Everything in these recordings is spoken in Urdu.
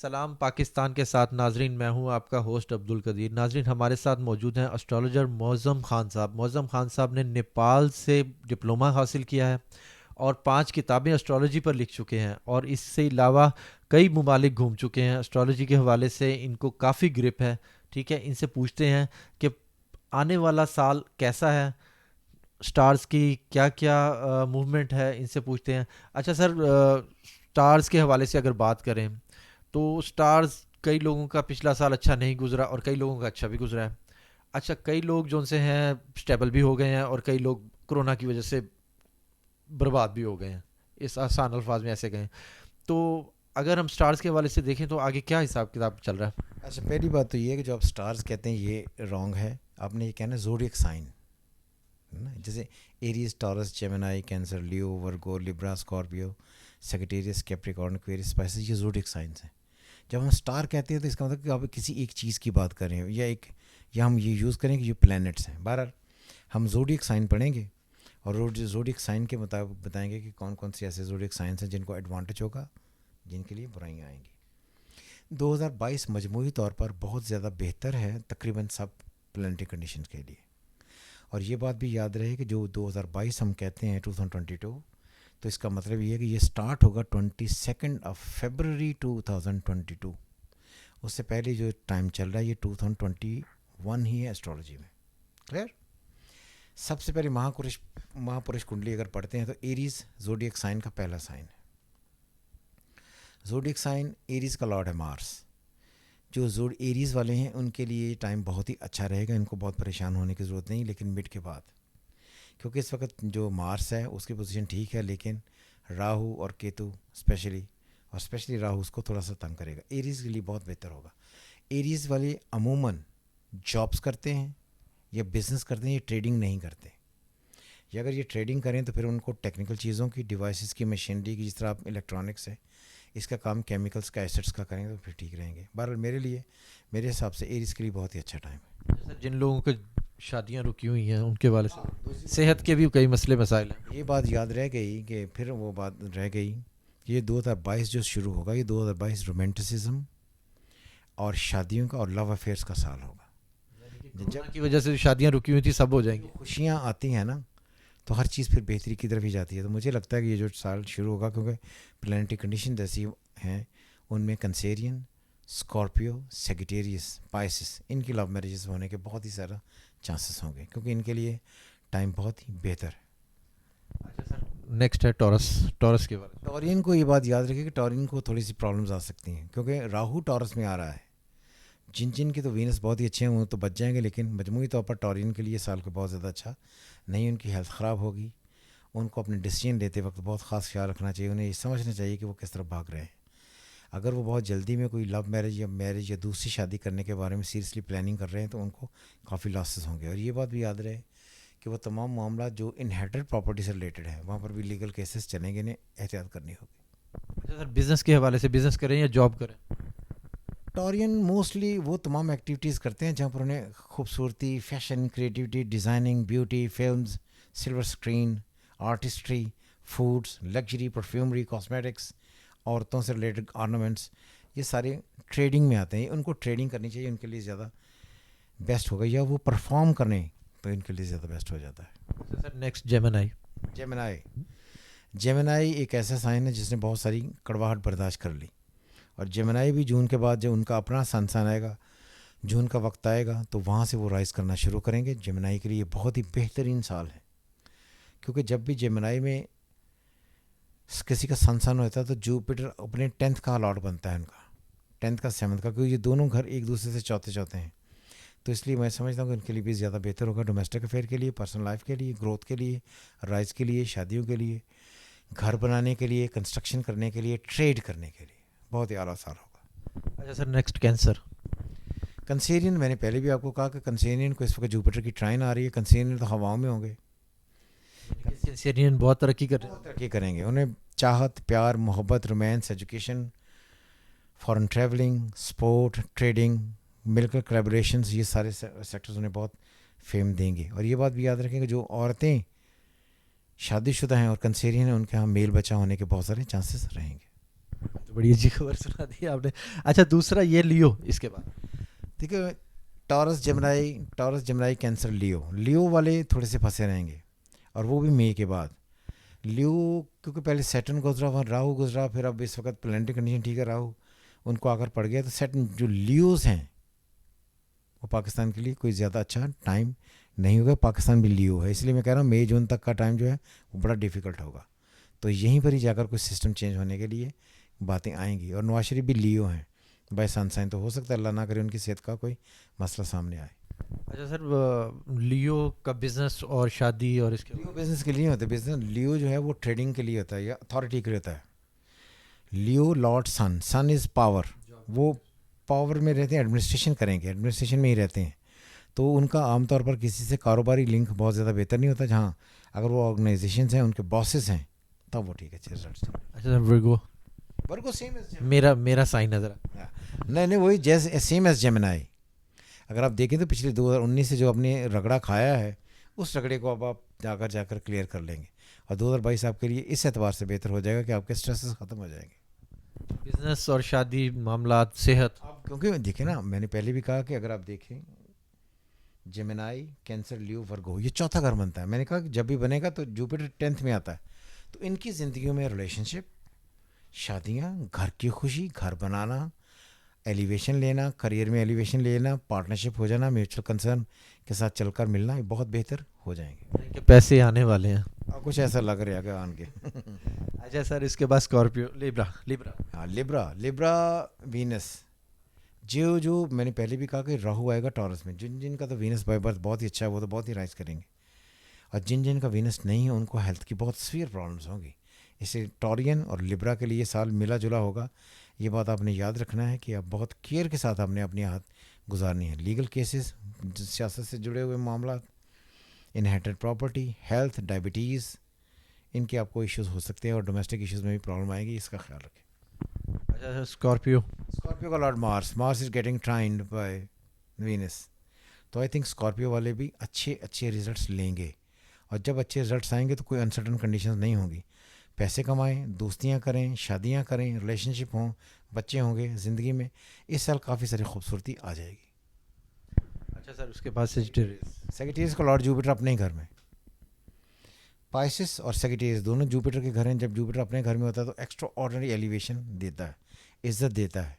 سلام پاکستان کے ساتھ ناظرین، میں ہوں آپ کا ہوسٹ عبد القدیر۔ ناظرین، ہمارے ساتھ موجود ہیں اسٹرالوجر معظم خان صاحب۔ معظم خان صاحب نے نیپال سے ڈپلومہ حاصل کیا ہے اور 5 کتابیں اسٹرالوجی پر لکھ چکے ہیں، اور اس سے علاوہ کئی ممالک گھوم چکے ہیں۔ اسٹرالوجی کے حوالے سے ان کو کافی گرپ ہے۔ ٹھیک ہے، ان سے پوچھتے ہیں کہ آنے والا سال کیسا ہے، سٹارز کی کیا کیا موومنٹ ہے، ان سے پوچھتے ہیں۔ اچھا سر، سٹارز کے حوالے سے اگر بات کریں تو سٹارز، کئی لوگوں کا پچھلا سال اچھا نہیں گزرا اور کئی لوگوں کا اچھا بھی گزرا ہے۔ اچھا، کئی لوگ جو ان سے ہیں سٹیبل بھی ہو گئے ہیں اور کئی لوگ کرونا کی وجہ سے برباد بھی ہو گئے ہیں، اس آسان الفاظ میں ایسے گئے ہیں۔ تو اگر ہم سٹارز کے حوالے سے دیکھیں تو آگے کیا حساب کتاب چل رہا ہے؟ اچھا، پہلی بات تو یہ ہے کہ جو آپ سٹارز کہتے ہیں یہ رانگ ہے. آپ نے یہ کہنا ہے زوڈیک سائن ہے نا، جیسے ایریز، ٹورس، جیمنائی، کینسر، لیو، ورگو، لبرا، اسکارپیو، سیگیٹیریس، کیپریکارن، ایکویریس، اسپائسس، یہ زوڈیک سائنس ہیں. جب ہم سٹار کہتے ہیں تو اس کا مطلب کہ آپ کسی ایک چیز کی بات کر رہے ہیں، یا ہم یہ یوز کریں کہ یہ پلینٹس ہیں. بہرحال ہم زوڈیک سائن پڑھیں گے اور زوڈیک سائن کے مطابق بتائیں گے کہ کون کون سے ایسے زوڈیک سائنس ہیں جن کو ایڈوانٹیج ہوگا، جن کے لیے برائیاں آئیں گی. 2022 مجموعی طور پر بہت زیادہ بہتر ہے تقریباً سب پلانٹری کنڈیشنز کے لیے. اور یہ بات بھی یاد رہے کہ جو 2022 ہم کہتے ہیں 2022، تو اس کا مطلب یہ ہے کہ یہ سٹارٹ ہوگا 22 فیبرری 2022. اس سے پہلے جو ٹائم چل رہا ہے یہ 2021 ہی ہے اسٹرالوجی میں. کلیئر؟ سب سے پہلے مہاپرش کنڈلی اگر پڑھتے ہیں تو ایریز زوڈیک سائن کا پہلا سائن ہے. زوڈیک سائن ایریز کا لارڈ ہے مارس. جو ایریز والے ہیں ان کے لیے یہ ٹائم بہت ہی اچھا رہے گا، ان کو بہت پریشان ہونے کی ضرورت نہیں، لیکن مڈ کے بعد، کیونکہ اس وقت جو مارس ہے اس کی پوزیشن ٹھیک ہے، لیکن راہو اور کیتو اسپیشلی راہو اس کو تھوڑا سا تنگ کرے گا. ایریز کے لیے بہت بہتر ہوگا. ایریز والے عموماً جابس کرتے ہیں یا بزنس کرتے ہیں، یہ ٹریڈنگ نہیں کرتے. یا اگر یہ ٹریڈنگ کریں تو پھر ان کو ٹیکنیکل چیزوں کی، ڈیوائسز کی، مشینری کی، جس طرح آپ الیکٹرانکس ہے، اس کا کام کیمیکلز کا، ایسٹس کا کریں تو پھر ٹھیک رہیں گے. بہرحال میرے حساب سے ایریز کے لیے بہت ہی اچھا ٹائم ہے. سر، جن لوگوں کی شادیاں رکی ہوئی ہیں ان کے حوالے سے صحت کے بھی کئی مسئلے مسائل ہیں۔ یہ بات یاد رہ گئی کہ پھر وہ بات رہ گئی، یہ 2022 جو شروع ہوگا، یہ 2022 رومانٹسزم اور شادیوں کا اور لو افیئرس کا سال ہوگا. کورونا کی وجہ سے شادیاں رکی ہوئی تھی، سب ہو جائیں گی. خوشیاں آتی ہیں نا تو ہر چیز پھر بہتری کی طرف ہی جاتی ہے. تو مجھے لگتا ہے کہ یہ جو سال شروع ہوگا، کیونکہ پلانٹری کنڈیشن ایسی ہیں ان میں کنسیرین، اسکارپیو، سیگیٹیریس، پائسس، ان کی لو میرجز ہونے کے بہت ہی زیادہ چانسز ہوں گے، کیونکہ ان کے لیے ٹائم بہت ہی بہتر ہے. اچھا سر، نیکسٹ ہے ٹورس کے بارے میں. ٹورین کو یہ بات یاد رکھے کہ ٹورین کو تھوڑی سی پرابلمز آ سکتی ہیں، کیونکہ راہو ٹورس میں آ رہا ہے. جن کی تو وینس بہت ہی اچھے ہیں وہ تو بچ جائیں گے، لیکن مجموعی طور پر ٹورین کے لیے سال کو بہت زیادہ اچھا نہیں. ان کی ہیلتھ خراب ہوگی. ان کو اپنے ڈیسیجن لیتے وقت بہت خاص خیال رکھنا چاہیے. انہیں یہ سمجھنا چاہیے کہ وہ کس طرح بھاگ رہے ہیں. اگر وہ بہت جلدی میں کوئی لو میرج یا دوسری شادی کرنے کے بارے میں سیریسلی پلاننگ کر رہے ہیں تو ان کو کافی لاسز ہوں گے. اور یہ بات بھی یاد رہے کہ وہ تمام معاملات جو انہیریٹڈ پراپرٹی سے ریلیٹڈ ہیں وہاں پر بھی لیگل کیسز چلیں گے، انہیں احتیاط کرنی ہوگی. اچھا سر، بزنس کے حوالے سے بزنس کریں یا جاب کریں؟ ٹورین موسٹلی وہ تمام ایکٹیویٹیز کرتے ہیں جہاں پر انہیں خوبصورتی، fashion, creativity, designing, beauty, films, silver screen, artistry, foods, luxury, perfumery, cosmetics, عورتوں سے ریلیٹڈ آرنامنٹس، یہ سارے ٹریڈنگ میں آتے ہیں. ان کو ٹریڈنگ کرنی چاہیے، ان کے لیے زیادہ بیسٹ ہوگا. یا وہ پرفارم کریں تو ان کے لیے زیادہ بیسٹ ہو جاتا ہے. اچھا سر، نیکسٹ جیمنائی. جیمنائی ایک ایسا سائن ہے جس نے بہت ساری کڑواہٹ برداشت کر لی. اور جیمنائی بھی جون کے بعد جب ان کا اپنا سن آئے گا، جون کا وقت آئے گا تو وہاں سے وہ رائز کرنا شروع کریں گے. جیمنائی کے لیے بہت ہی بہترین سال ہے، کیونکہ جب بھی جیمنائی میں کسی کا سن ہوتا ہے تو جوپیٹر اپنے 10th کا لاٹ بنتا ہے، ان کا 10th کا 7th کا، کیونکہ یہ دونوں گھر ایک دوسرے سے چوتھے ہیں. تو اس لیے میں سمجھتا ہوں کہ ان کے لیے بھی زیادہ بہتر ہوگا، ڈومیسٹک افیئر کے لیے، پرسنل لائف کے لیے، گروتھ کے لیے، رائز کے لیے، شادیوں کے لیے، گھر بنانے کے لیے، کنسٹرکشن کرنے کے لیے، ٹریڈ کرنے کے لیے بہت ہی اعلیٰ سال ہوگا. اچھا سر، نیکسٹ کینسر. کنسیرین، میں نے پہلے بھی آپ کو کہا کہ کنسیرین کو اس وقت جوپیٹر کی ٹرائن آ رہی ہے. کنسیرین تو ہواؤں میں ہوں گے، کینسرین بہت ترقی کر رہے ہیں. بہت ترقی کریں گے. انہیں چاہت، پیار، محبت، romance, education, foreign travelling, support, trading, ملکل کولیبریشنز، یہ سارے سیکٹرز انہیں بہت فیم دیں گے. اور یہ بات بھی یاد رکھیں کہ جو عورتیں شادی شدہ ہیں اور کنسیرین ہیں ان کے ہاں میل بچہ ہونے کے بہت سارے چانسز رہیں گے. تو بڑی اچھی خبر سنا دی آپ نے. اچھا دوسرا یہ لیو اس کے بعد. دیکھو ٹورس جمنائی کینسر لیو والے تھوڑے سے پھنسے رہیں گے, اور وہ بھی مئی کے بعد. لیو کیونکہ پہلے سیٹرن گزرا, وہاں راہو گزرا, پھر اب اس وقت پلانٹری کنڈیشن ٹھیک ہے, راہو ان کو آ کر پڑ گیا, تو سیٹرن جو لیوز ہیں وہ پاکستان کے لیے کوئی زیادہ اچھا ٹائم نہیں ہوگا. پاکستان بھی لیو ہے, اس لیے میں کہہ رہا ہوں مئی جون تک کا ٹائم جو ہے وہ بڑا ڈیفیکلٹ ہوگا. تو یہیں پر ہی جا کر کوئی سسٹم چینج ہونے کے لیے باتیں آئیں گی. اور نواز شریف بھی لیو ہیں بائی سن سائن, تو ہو سکتا ہے اللہ نہ کرے ان کی صحت کا کوئی مسئلہ سامنے آئے. اچھا سر لیو کا بزنس اور شادی اور اس کے لیو بزنس کے لیے ہوتا ہے. بزنس لیو جو ہے وہ ٹریڈنگ کے لیے ہوتا ہے یا اتھارٹی کے لیے ہوتا ہے. لیو لارڈ سن از پاور, وہ پاور میں رہتے ہیں, ایڈمنسٹریشن کریں گے, ایڈمنسٹریشن میں ہی رہتے ہیں. تو ان کا عام طور پر کسی سے کاروباری لنک بہت زیادہ بہتر نہیں ہوتا. جہاں اگر وہ آرگنائزیشنز ہیں, ان کے باسز ہیں, تب وہ ٹھیک ہے اچھے رزلٹس. اچھا سر ورگو ورگو سیم ایز میرا سائن نظر. نہیں وہی جیسے سیم ایز جیمنائی. اگر آپ دیکھیں تو پچھلے 2019 سے جو آپ نے رگڑا کھایا ہے, اس رگڑے کو اب آپ جا کر کلیئر کر لیں گے, اور 2022 آپ کے لیے اس اعتبار سے بہتر ہو جائے گا کہ آپ کے اسٹریسز ختم ہو جائیں گے. بزنس اور شادی معاملات صحت. آپ کیونکہ دیکھیں نا, میں نے پہلے بھی کہا کہ اگر آپ دیکھیں جیمنائی کینسر لیو ورگو یہ چوتھا گھر بنتا ہے. میں نے کہا کہ جب بھی بنے گا تو جوپیٹر 10th میں آتا ہے. تو ان کی زندگیوں میں ریلیشن شپ, شادیاں, گھر کی خوشی, گھر بنانا, ایلیویشن لینا, کریئر میں ایلیویشن لینا, پارٹنرشپ ہو جانا, میوچل کنسرن کے ساتھ چل کر ملنا, یہ بہت بہتر ہو جائیں گے. کہ پیسے آنے والے ہیں. اور کچھ ایسا لگ رہا ہے کہ آن کے. اچھا سر اس کے بعد اسکارپیو لیبرا. ہاں لیبرا وینس, جو میں نے پہلے بھی کہا کہ راہو آئے گا ٹورس میں. جن کا تو وینس بائی برتھ بہت ہی اچھا ہے, وہ تو بہت ہی رائز کریں گے. اور جن کا وینس نہیں ہے ان کو ہیلتھ کی بہت سیویئر پرابلمس ہوں گی. اس سے ٹورین اور لیبرا کے لیے سال ملا جلا ہوگا. یہ بات آپ نے یاد رکھنا ہے کہ آپ بہت کیئر کے ساتھ آپ نے اپنی ہاتھ گزارنی ہے. لیگل کیسز, سیاست سے جڑے ہوئے معاملات, انہیریٹڈ پراپرٹی, ہیلتھ, ڈائبٹیز, ان کے آپ کو ایشوز ہو سکتے ہیں, اور ڈومیسٹک ایشوز میں بھی پرابلم آئے گی, اس کا خیال رکھیں. اچھا سر اسکارپیو کا lord Mars is getting trined by Venus. تو آئی تھنک اسکارپیو والے بھی اچھے ریزلٹس لیں گے. اور جب اچھے رزلٹس آئیں گے تو کوئی انسرٹن کنڈیشنز نہیں ہوں گی. پیسے کمائیں, دوستیاں کریں, شادیاں کریں, ریلیشن شپ ہوں, بچے ہوں گے زندگی میں. اس سال کافی ساری خوبصورتی آ جائے گی. اچھا سر اس کے بعد سیگیٹیریس کا لارڈ جوپیٹر اپنے ہی گھر میں. پائسس اور سیگیٹیریس دونوں جوپیٹر کے گھر ہیں. جب جوپیٹر اپنے گھر میں ہوتا ہے تو ایکسٹرا آرڈنری ایلیویشن دیتا ہے, عزت دیتا ہے,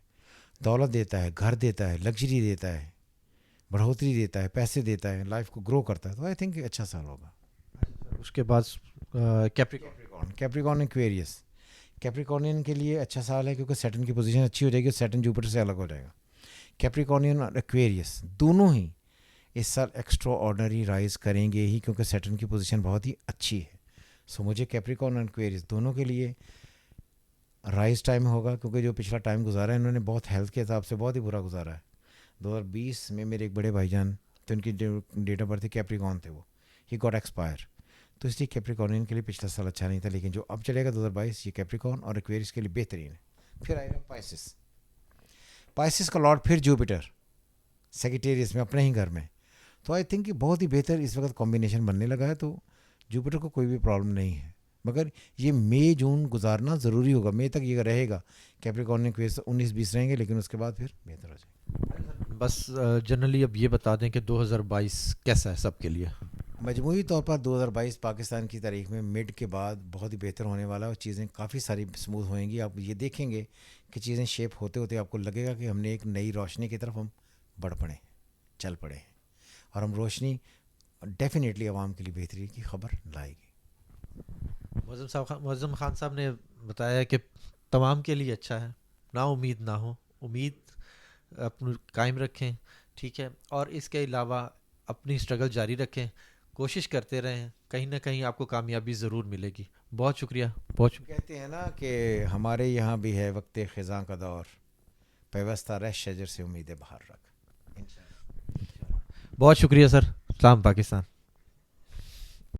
دولت دیتا ہے, گھر دیتا ہے, لگژری دیتا ہے, بڑھوتری دیتا ہے, پیسے دیتا ہے, لائف کو گرو کرتا ہے. تو آئی تھنک اچھا سال ہوگا. اس کے بعد کیپریکارن کیپریکارنین کے لیے اچھا سال ہے, کیونکہ سیٹرن کی پوزیشن اچھی ہو جائے گی. سیٹرن جوپیٹر سے الگ ہو جائے گا. کیپریکارنین اور ایکویریس دونوں ہی اس سال ایکسٹرا آرڈنری رائز کریں گے ہی, کیونکہ سیٹرن کی پوزیشن بہت ہی اچھی ہے. سو مجھے کیپریکارن اور ایکویریس دونوں کے لیے رائز ٹائم ہوگا, کیونکہ جو پچھلا ٹائم گزارا ہے انہوں نے بہت ہیلتھ کے حساب سے بہت ہی برا گزارا ہے. 2020 میں میرے ایک بڑے بھائی جان تو ان کی ڈیٹ آف برتھ کیپریکارن تھے, وہ ہی گاٹ ایکسپائر. تو اس لیے کیپریکارنین کے لیے پچھلا سال اچھا نہیں تھا, لیکن جو اب چلے گا 2022 یہ کیپریکارن اور ایکویریس کے لیے بہترین ہے. پھر آئے گا پائسس کا لارڈ پھر جوپیٹر سیگیٹیریس میں اپنے ہی گھر میں. تو آئی تھنک کہ بہت ہی بہتر اس وقت کمبینیشن بننے لگا ہے. تو جوپیٹر کو کوئی بھی پرابلم نہیں ہے, مگر یہ مئی جون گزارنا ضروری ہوگا. مئی تک یہ رہے گا کیپریکارن ایکویریس 19-20 رہیں گے, لیکن اس کے بعد پھر بہتر ہو جائے گا. بس جنرلی اب یہ بتا دیں کہ 2022 کیسا ہے سب کے لیے. مجموعی طور پر 2022 پاکستان کی تاریخ میں مڈ کے بعد بہت ہی بہتر ہونے والا ہے, اور چیزیں کافی ساری اسموتھ ہوئیں گی. آپ یہ دیکھیں گے کہ چیزیں شیپ ہوتے ہوتے آپ کو لگے گا کہ ہم نے ایک نئی روشنی کی طرف ہم بڑھ پڑے ہیں, چل پڑے ہیں, اور ہم روشنی ڈیفینیٹلی عوام کے لیے بہتری کی خبر لائے گی. معظم خان صاحب نے بتایا کہ تمام کے لیے اچھا ہے, نا امید نہ ہو, امید اپنی قائم رکھیں, ٹھیک ہے, اور اس کے علاوہ اپنی اسٹرگل جاری رکھیں, کوشش کرتے رہیں, کہیں نہ کہیں آپ کو کامیابی ضرور ملے گی. بہت شکریہ. کہتے ہیں نا کہ ہمارے یہاں بھی ہے وقت خزاں کا دور, پیوستہ رہ شجر سے امید باہر رکھ. بہت شکریہ سر. سلام پاکستان.